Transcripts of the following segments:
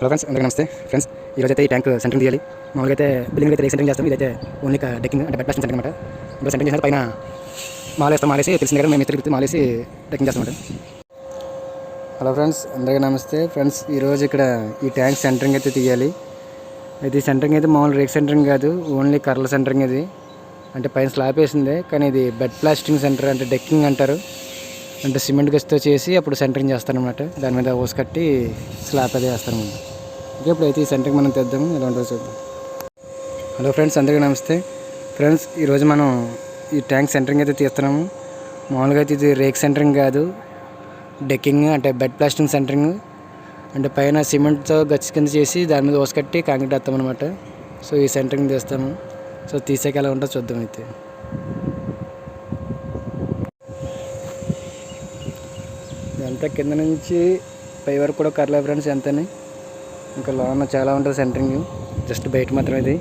Hello friends, అందరికీ నమస్తే. Friends, ఈరోజు అయితే ఈ ట్యాంక్ సెంటరింగ్ తీయాలి. మామూలుగా అయితే బిల్డింగ్ అయితే సెంటరింగ్ చేస్తాం. ఇదైతే ఓన్లీ డెక్కింగ్ అంటే బెడ్ ప్లాస్టింగ్ సెంటరింగ్ అనమాట. ఇప్పుడు సెంటరింగ్ చేసిన పైన మాలేస్తాం. మాలేసి తెలిసిన దగ్గర మేము తిరిగి మాలేసి డెక్కింగ్ చేస్తాం. హలో ఫ్రెండ్స్, అందరికీ నమస్తే. ఫ్రెండ్స్, ఈరోజు ఇక్కడ ఈ ట్యాంక్ సెంటరింగ్ అయితే తీయాలి. ఇది సెంటరింగ్ అయితే మామూలు రేక్ సెంటరింగ్ కాదు, ఓన్లీ కర్రల సెంటరింగ్. ఇది అంటే పైన స్లాబ్ వేసిందే, కానీ ఇది బెడ్ ప్లాస్టింగ్ సెంటర్ అంటే డెక్కింగ్ అంటారు. అంటే సిమెంట్ గస్తో చేసి అప్పుడు సెంటరింగ్ చేస్తారనమాట. దాని మీద ఓస్ కట్టి స్లాబ్ అదే వేస్తారనమాట. ఇప్పుడు అయితే ఈ సెంటరింగ్ మనం తెద్దాము, ఎలా ఉంటుందో చూద్దాం. హలో ఫ్రెండ్స్, అందరికీ నమస్తే. ఫ్రెండ్స్, ఈరోజు మనం ఈ ట్యాంక్ సెంటరింగ్ అయితే తీస్తున్నాము. మామూలుగా అయితే ఇది రేక్ సెంటరింగ్ కాదు, డెక్కింగ్ అంటే బెడ్ ప్లాస్టింగ్ సెంటరింగ్. అంటే పైన సిమెంట్తో గచ్చి కింద చేసి దాని మీద ఓస్ కట్టి కాంక్రీట్ వేస్తామన్నమాట. సో ఈ సెంటరింగ్ తీస్తాము. సో తీసాక ఎలా ఉంటుందో చూద్దాం. అయితే ఇదంతా కింద నుంచి పై వరకు కూడా కర్లే ఫ్రెండ్స్. ఎంతని ఇంకా లోన చాలా ఉంటుంది సెంటరింగ్, జస్ట్ బయట మాత్రం ఇది.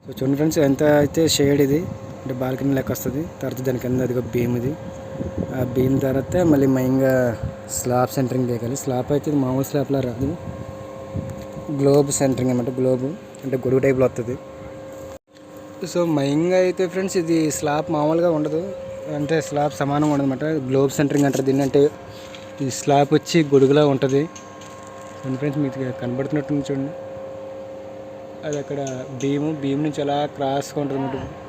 సో చూడండి ఫ్రెండ్స్, ఎంత అయితే షేడ్ ఇది అంటే బాల్కనీ లెక్క వస్తుంది. తర్వాత దాని కింద అదిగో బీమ్, ఇది ఆ బీమ్ తర్వాత మళ్ళీ మెయిన్గా స్లాబ్ సెంటరింగ్ చేయగలి. స్లాబ్ అయితే ఇది మామూలు స్లాబ్లా రాదు, గ్లోబ్ సెంటరింగ్ అనమాట. గ్లోబ్ అంటే గొడుగు టైప్లో వస్తుంది. సో మెయిన్గా అయితే ఫ్రెండ్స్ ఇది స్లాబ్ మామూలుగా ఉండదు, అంటే స్లాబ్ సమానంగా ఉండదు అనమాట. గ్లోబ్ సెంటరింగ్ అంటారు దీన్ని. అంటే ఈ స్లాబ్ వచ్చి గొడుగులా ఉంటుంది. ఫ్రెండ్స్ మీకు కనబడుతున్నట్టు చూడండి, అది అక్కడ భీమ్ నుంచి అలా క్రాస్గా ఉంటుంది అన్నమాట.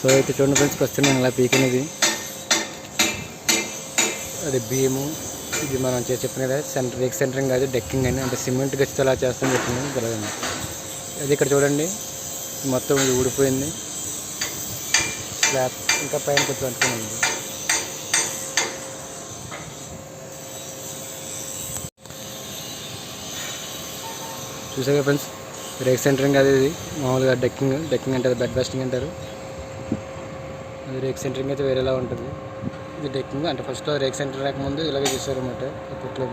సో అయితే చూడండి ఫ్రెండ్స్, ప్రస్తుతం నేను ఇలా పీకినది అది బీము. ఇది మనం చెప్పిన కదా రేక్ సెంటరింగ్ కాదు, డెక్కింగ్ అని. అంటే సిమెంట్ గచ్చి అలా చేస్తామని చెప్పింది కదండి. అది ఇక్కడ చూడండి, మొత్తం ఇది ఊడిపోయింది. స్లాబ్ ఇంకా పైన కొంచెం అంటుకుని ఉంది. చూసాక ఫ్రెండ్స్, రేక్ సెంటరింగ్ అది ఇది మామూలుగా డెక్కింగ్ అంటారు, బెడ్ బస్టింగ్ అంటారు. అది రేక్ సెంటరింగ్ అయితే వేరేలా ఉంటుంది. ఇది డెక్కింగ్ అంటే ఫస్ట్లో రేక్ సెంటర్ రాకముందు ఇలాగే చేశారన్నమాట అప్పట్లో.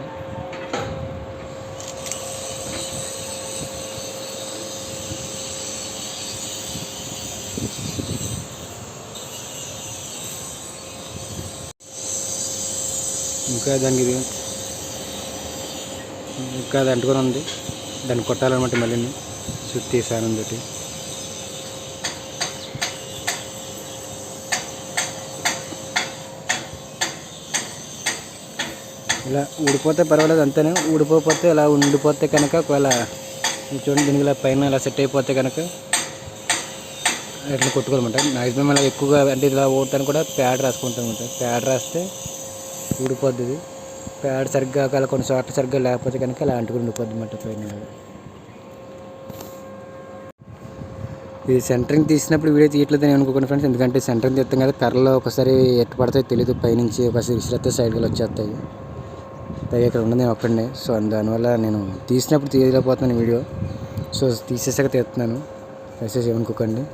ఇంకా దానికి ఇంకా అది అంటుకొని ఉంది, దాన్ని కొట్టాలన్నమాట మళ్ళీ చుట్టి సానం తోటి. ఇలా ఊడిపోతే పర్వాలేదు అంతేనే, ఊడిపోతే ఇలా ఉండిపోతే కనుక ఒకవేళ చూడండి దీనికి ఇలా పైన ఇలా సెట్ అయిపోతే కనుక ఇట్లా కొట్టుకోవాలన్నమాట. మ్యాక్సిమం ఇలా ఎక్కువగా అంటే ఇలా ఓడతాను కూడా ప్యాడ్ రాసుకుంటాం అనమాట. ప్యాడ్ రాస్తే ఊడిపోద్ది. ప్యాడ్ సరిగ్గా అలా కొన్ని చోట్ల సరిగ్గా లేకపోతే కనుక ఇలా అంటుకుని ఉండిపోద్ది అన్నమాట పైన. ఇది సెంటరింగ్ తీసినప్పుడు వీడియో తీయట్లేదు నేను అనుకోకుండా ఫ్రెండ్స్, ఎందుకంటే సెంటరింగ్ తీస్తాం కదా, కర్రలో ఒకసారి ఎట్టు పడతాయి తెలియదు, పైనుంచి ఒకసారి విసిరేస్తే సైడ్కి వచ్చేస్తాయి. పైగా ఇక్కడ ఉన్నది నేను ఒక్కడే, సో దానివల్ల నేను తీసినప్పుడు తీయలేకపోతున్నాను వీడియో. సో తీసేసాక తీస్తున్నాను, మెసేజ్ ఏమనుకోకండి.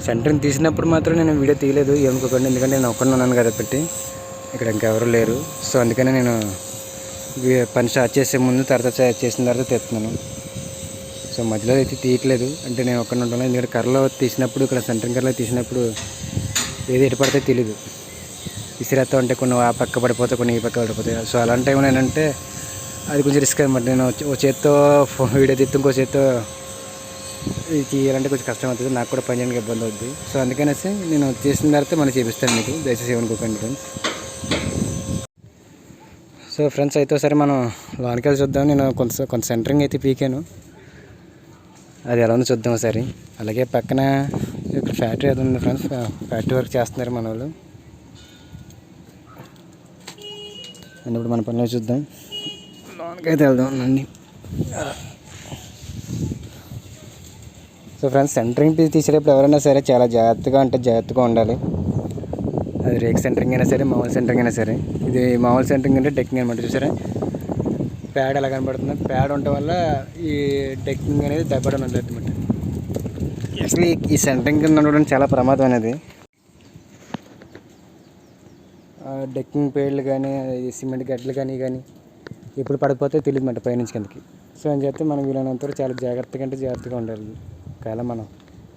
సెంటరింగ్ తీసినప్పుడు మాత్రం నేను వీడియో తీయలేదు ఏమనుకోకండి, ఎందుకంటే నేను ఒక్కడే ఉన్నాను కదా పెట్టి, ఇక్కడ ఇంకెవరు లేరు. సో అందుకనే నేను పని స్టార్ట్ చేసే ముందు తర్వాత చేసిన తర్వాత తీస్తున్నాను. సో మధ్యలో అయితే తీయట్లేదు, అంటే నేను ఒక్కడే ఉంటాను. ఎందుకంటే కర్రలో తీసినప్పుడు, ఇక్కడ సెంటరింగ్ కర్రలో తీసినప్పుడు ఏది ఎటు పడితే తెలీదు, విసిరేస్తా ఉంటే కొన్ని ఆ పక్క పడిపోతాయి, కొన్ని ఈ పక్క పడిపోతాయి. సో అలాంటి టైంలో ఏంటంటే అది కొంచెం రిస్క్ అనమాట. నేను ఓ చేత్తో వీడియో తీస్తే ఇంకో చేత్తో ఇది తీయాలంటే కొంచెం కష్టం అవుతుంది, నాకు కూడా పని చేయడానికి ఇబ్బంది అవుతుంది. సో అందుకనేసి నేను చేసిన తర్వాత మళ్ళీ చేపిస్తాను మీకు, దయచేసి ఏమనుకోకండి ఫ్రెండ్స్. సో ఫ్రెండ్స్ అయితే సరే మనం లోనికి వెళ్ళి చూద్దాం. నేను కొంత సెంటరింగ్ అయితే పీకాను, అది ఎలా ఉందో చూద్దాం ఒకసారి. అలాగే పక్కన ఇక్కడ ఫ్యాక్టరీ అది ఉంది ఫ్రెండ్స్, ఫ్యాక్టరీ వర్క్ చేస్తున్నారు మన వాళ్ళు. అండ్ ఇప్పుడు మన పనిలో చూద్దాం, లోనికి అయితే వెళ్దాం అండి. సో ఫ్రెండ్స్, సెంటరింగ్ తీసేటప్పుడు ఎవరైనా సరే చాలా జాగ్రత్తగా ఉండాలి. అది రేక్ సెంటరింగ్ అయినా సరే, మామూలు సెంటరింగ్ అయినా సరే. ఇది మామూలు సెంటరింగ్ అంటే డెక్కింగ్ అనమాట. చూసారా ప్యాడ్ ఎలా కనబడుతుంది, ప్యాడ్ ఉండటం వల్ల ఈ డెక్కింగ్ అనేది దెబ్బడం అనమాట. అసలు ఈ సెంటరింగ్ నడవడం చాలా ప్రమాదం అనేది. డెక్కింగ్ పేడ్లు కానీ, సిమెంట్ గడ్డలు కానీ ఎప్పుడు పడిపోతే తెలియదు అన్నమాట పైనుంచి కిందకి. సో అని చెప్తే మనం వీలైనంత చాలా జాగ్రత్తగా ఉండాలి. ఒకవేళ మనం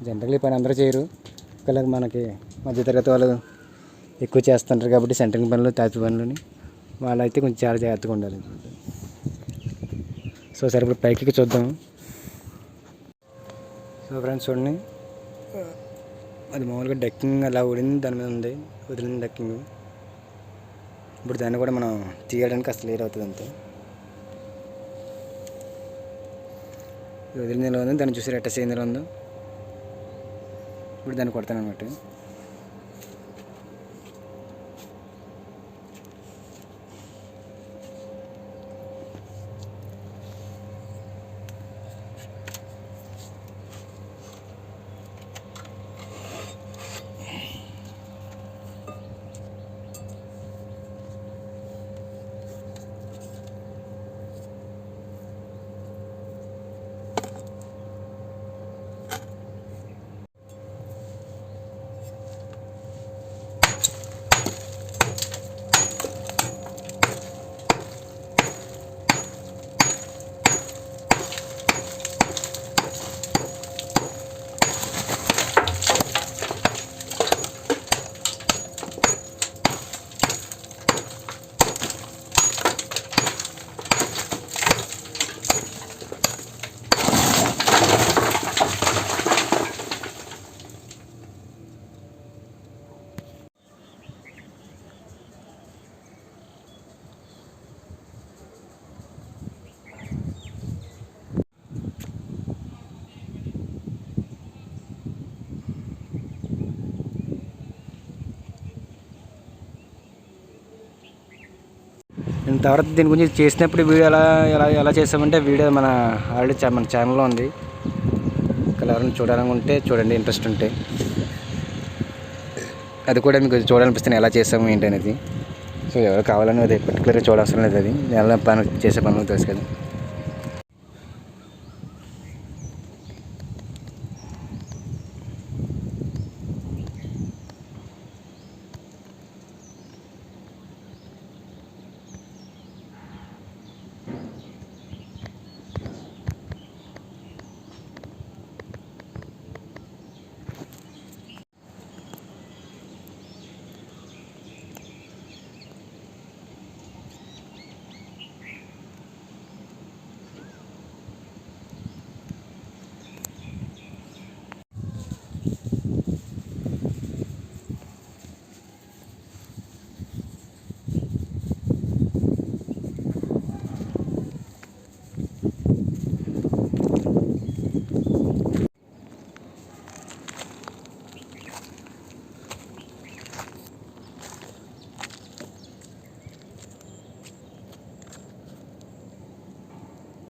జనరల్లీ పని అందరూ చేయరు, ఒకవేళ మనకి మధ్యతరగతి వాళ్ళు ఎక్కువ చేస్తుంటారు కాబట్టి సెంటరింగ్ పనులు, తాపి పనులని వాళ్ళైతే కొంచెం చాలా జాగ్రత్తగా ఉండాలి. సో సరే ఇప్పుడు పైకి చూద్దాం. సో ఫ్రెండ్స్ చూడండి, అది మామూలుగా డెక్కింగ్ అలా ఊడింది, దాని మీద ఉంది వదిలింది డెక్కింగ్. ఇప్పుడు దాన్ని కూడా మనం తీయడానికి అసలు లేట్ అవుతుంది అంతే. వదిలిన ఎలా ఉంది, దాన్ని చూసి రెట్ట చేయింది ఎలా ఉందో. ఇప్పుడు దాన్ని కొడతాను అన్నమాట. నేను తర్వాత దీని గురించి చేసినప్పుడు వీడియో ఎలా చేసామంటే వీడియో మన ఆల్రెడీ మన ఛానల్లో ఉంది, ఒకవేళ ఎవరైనా చూడాలనుకుంటే చూడండి, ఇంట్రెస్ట్ ఉంటే. అది కూడా మీకు చూడాలనిపిస్తే ఎలా చేస్తాము ఏంటి అనేది. సో ఎవరు కావాలని అది పర్టికులర్గా చూడాల్సిన లేదు, అది ఎలా పని చేసే పనులు తెలుసు కదా.